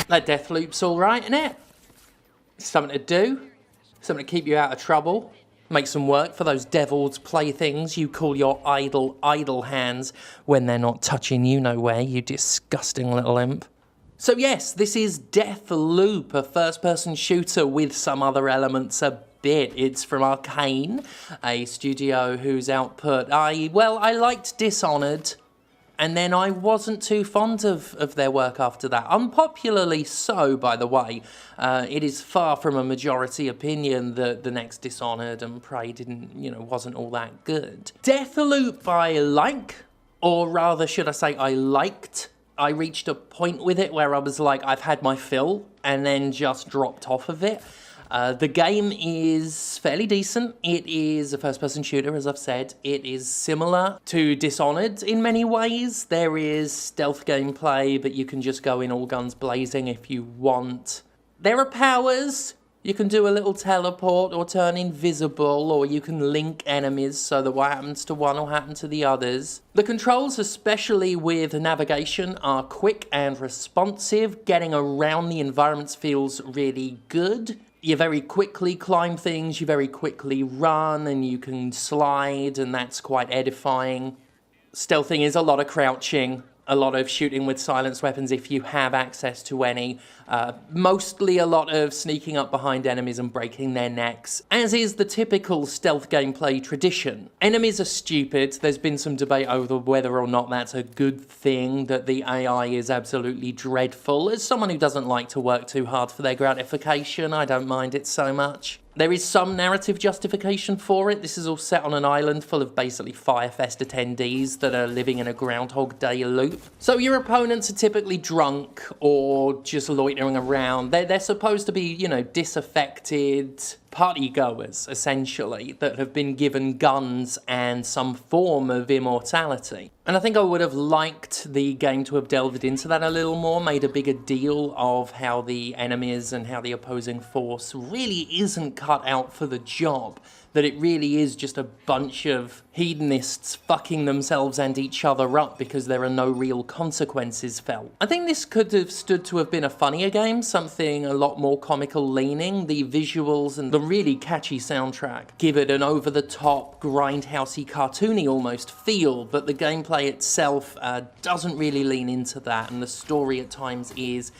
That death loop's alright, innit? Something to do, something to keep you out of trouble, make some work for those devil's playthings you call your idle hands when they're not touching you nowhere, you disgusting little imp. So yes, this is Deathloop, a first-person shooter with some other elements a bit. It's from Arcane, a studio whose output I liked Dishonored, and then I wasn't too fond of their work after that. Unpopularly so, by the way. It is far from a majority opinion that the next Dishonored and Prey wasn't all that good. Deathloop I like, or rather should I say I liked. I reached a point with it where I was like, I've had my fill, and then just dropped off of it. The game is fairly decent. It is a first-person shooter, as I've said. It is similar to Dishonored in many ways. There is stealth gameplay, but you can just go in all guns blazing if you want. There are powers. You can do a little teleport or turn invisible, or you can link enemies so that what happens to one will happen to the others. The controls, especially with navigation, are quick and responsive. Getting around the environments feels really good. You very quickly climb things, you very quickly run, and you can slide, and that's quite edifying. Stealthing is a lot of crouching, a lot of shooting with silenced weapons if you have access to any. Mostly a lot of sneaking up behind enemies and breaking their necks, as is the typical stealth gameplay tradition. Enemies are stupid. There's been some debate over whether or not that's a good thing, that the AI is absolutely dreadful. As someone who doesn't like to work too hard for their gratification, I don't mind it so much. There is some narrative justification for it. This is all set on an island full of basically Firefest attendees that are living in a Groundhog Day loop. So your opponents are typically drunk or just loitering around. They're supposed to be, disaffected partygoers, essentially, that have been given guns and some form of immortality. And I think I would have liked the game to have delved into that a little more, made a bigger deal of how the enemies and how the opposing force really isn't cut out for the job, that it really is just a bunch of hedonists fucking themselves and each other up because there are no real consequences felt. I think this could have stood to have been a funnier game, something a lot more comical leaning. The visuals and the really catchy soundtrack give it an over-the-top, grindhousey, cartoony almost feel, but the gameplay itself doesn't really lean into that, and the story at times is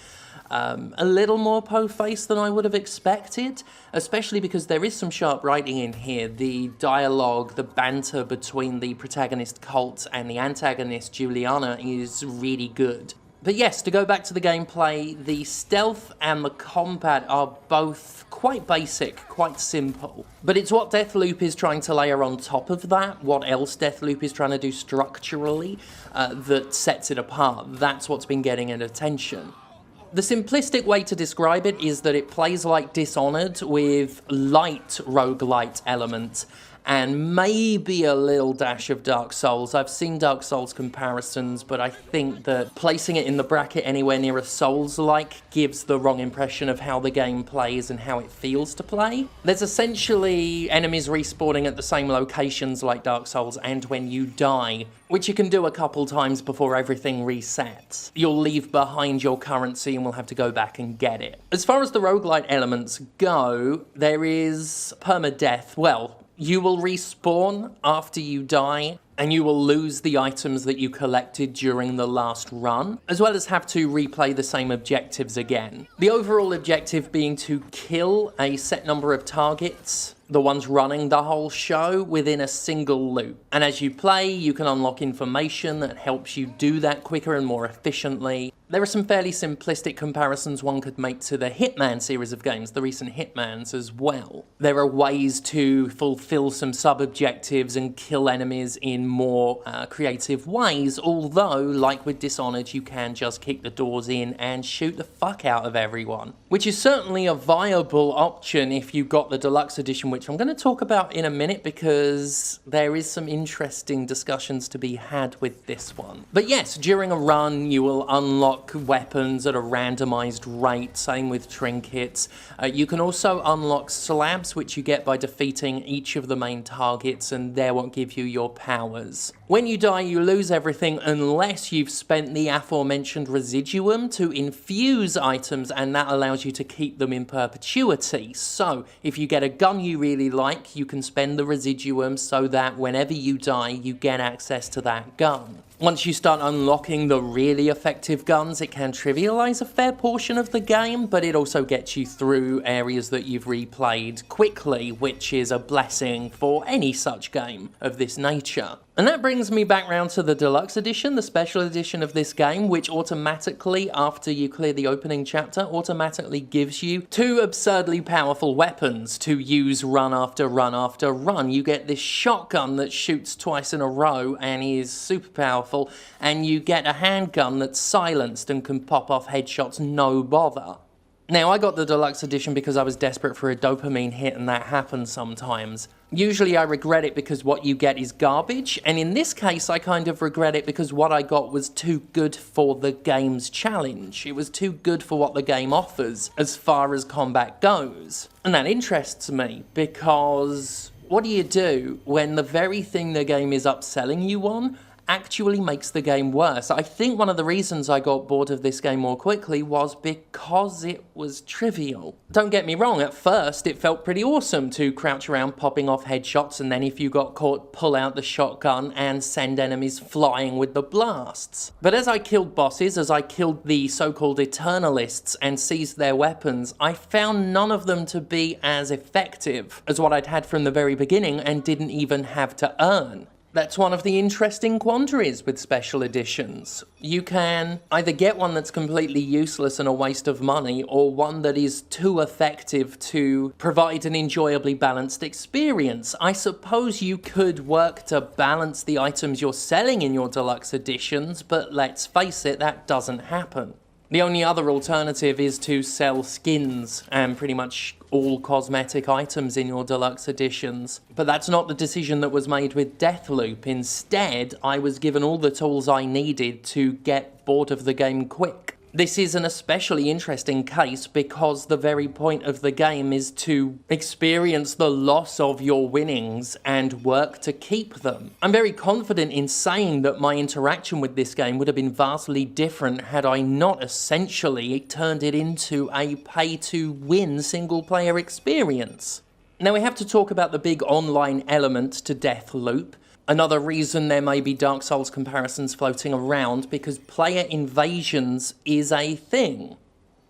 a little more po-faced than I would have expected, especially because there is some sharp writing in here. The dialogue, the banter between the protagonist Colt and the antagonist Juliana is really good. But yes, to go back to the gameplay, the stealth and the combat are both quite basic, quite simple. But it's what Deathloop is trying to layer on top of that, what else Deathloop is trying to do structurally, that sets it apart. That's what's been getting it attention. The simplistic way to describe it is that it plays like Dishonored with light roguelite elements and maybe a little dash of Dark Souls. I've seen Dark Souls comparisons, but I think that placing it in the bracket anywhere near a Souls-like gives the wrong impression of how the game plays and how it feels to play. There's essentially enemies respawning at the same locations like Dark Souls, and when you die, which you can do a couple times before everything resets, you'll leave behind your currency and will have to go back and get it. As far as the roguelite elements go, there is permadeath. Well, you will respawn after you die, and you will lose the items that you collected during the last run, as well as have to replay the same objectives again. The overall objective being to kill a set number of targets, the ones running the whole show, within a single loop. And as you play, you can unlock information that helps you do that quicker and more efficiently. There are some fairly simplistic comparisons one could make to the Hitman series of games, the recent Hitmans as well. There are ways to fulfill some sub-objectives and kill enemies in more creative ways, although, like with Dishonored, you can just kick the doors in and shoot the fuck out of everyone. Which is certainly a viable option if you got the deluxe edition, which I'm going to talk about in a minute because there is some interesting discussions to be had with this one. But yes, during a run, you will unlock weapons at a randomized rate, same with trinkets. You can also unlock slabs, which you get by defeating each of the main targets, and they won't give you your powers. When you die, you lose everything unless you've spent the aforementioned residuum to infuse items, and that allows you to keep them in perpetuity. So, if you get a gun you really like, you can spend the residuum so that whenever you die, you get access to that gun. Once you start unlocking the really effective guns, it can trivialize a fair portion of the game, but it also gets you through areas that you've replayed quickly, which is a blessing for any such game of this nature. And that brings me back round to the deluxe edition, the special edition of this game, which automatically, after you clear the opening chapter, automatically gives you 2 absurdly powerful weapons to use run after run after run. You get this shotgun that shoots twice in a row and is super powerful, and you get a handgun that's silenced and can pop off headshots no bother. Now, I got the deluxe edition because I was desperate for a dopamine hit, and that happens sometimes. Usually I regret it because what you get is garbage, and in this case I kind of regret it because what I got was too good for the game's challenge. It was too good for what the game offers as far as combat goes. And that interests me because what do you do when the very thing the game is upselling you on actually makes the game worse? I think one of the reasons I got bored of this game more quickly was because it was trivial. Don't get me wrong, at first it felt pretty awesome to crouch around popping off headshots, and then if you got caught, pull out the shotgun and send enemies flying with the blasts. But as I killed bosses, as I killed the so-called Eternalists and seized their weapons, I found none of them to be as effective as what I'd had from the very beginning and didn't even have to earn. That's one of the interesting quandaries with special editions. You can either get one that's completely useless and a waste of money, or one that is too effective to provide an enjoyably balanced experience. I suppose you could work to balance the items you're selling in your deluxe editions, but let's face it, that doesn't happen. The only other alternative is to sell skins and pretty much all cosmetic items in your deluxe editions. But that's not the decision that was made with Deathloop. Instead, I was given all the tools I needed to get bored of the game quick. This is an especially interesting case because the very point of the game is to experience the loss of your winnings and work to keep them. I'm very confident in saying that my interaction with this game would have been vastly different had I not essentially turned it into a pay-to-win single-player experience. Now we have to talk about the big online element to Deathloop. Another reason there may be Dark Souls comparisons floating around, because player invasions is a thing.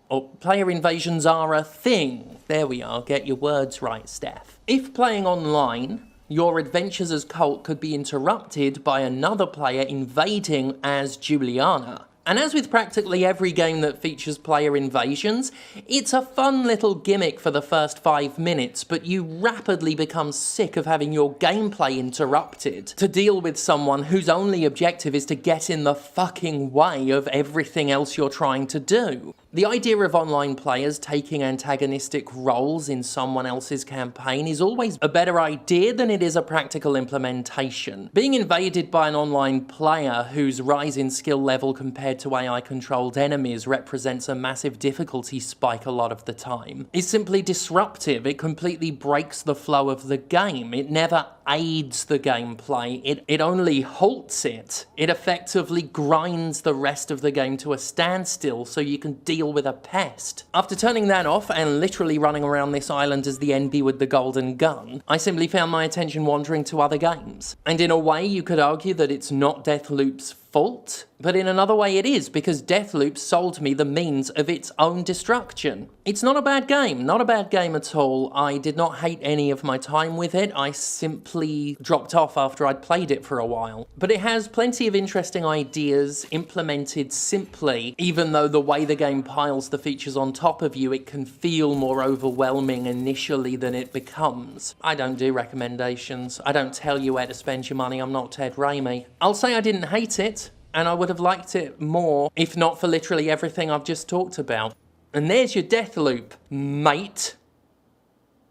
Or player invasions are a thing. There we are, get your words right, Steph. If playing online, your adventures as Colt could be interrupted by another player invading as Juliana. And as with practically every game that features player invasions, it's a fun little gimmick for the first 5 minutes, but you rapidly become sick of having your gameplay interrupted to deal with someone whose only objective is to get in the fucking way of everything else you're trying to do. The idea of online players taking antagonistic roles in someone else's campaign is always a better idea than it is a practical implementation. Being invaded by an online player whose rise in skill level compared to AI-controlled enemies represents a massive difficulty spike a lot of the time is simply disruptive. It completely breaks the flow of the game. It never aids the gameplay, it only halts it. It effectively grinds the rest of the game to a standstill so you can deal with a pest. After turning that off and literally running around this island as the NB with the golden gun, I simply found my attention wandering to other games. And in a way you could argue that it's not Deathloop's fault, but in another way it is, because Deathloop sold me the means of its own destruction. It's not a bad game, not a bad game at all. I did not hate any of my time with it, I simply dropped off after I'd played it for a while. But it has plenty of interesting ideas implemented simply, even though the way the game piles the features on top of you, it can feel more overwhelming initially than it becomes. I don't do recommendations, I don't tell you where to spend your money, I'm not Ted Raimi. I'll say I didn't hate it, and I would have liked it more if not for literally everything I've just talked about. And there's your Deathloop, mate.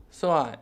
It's alright.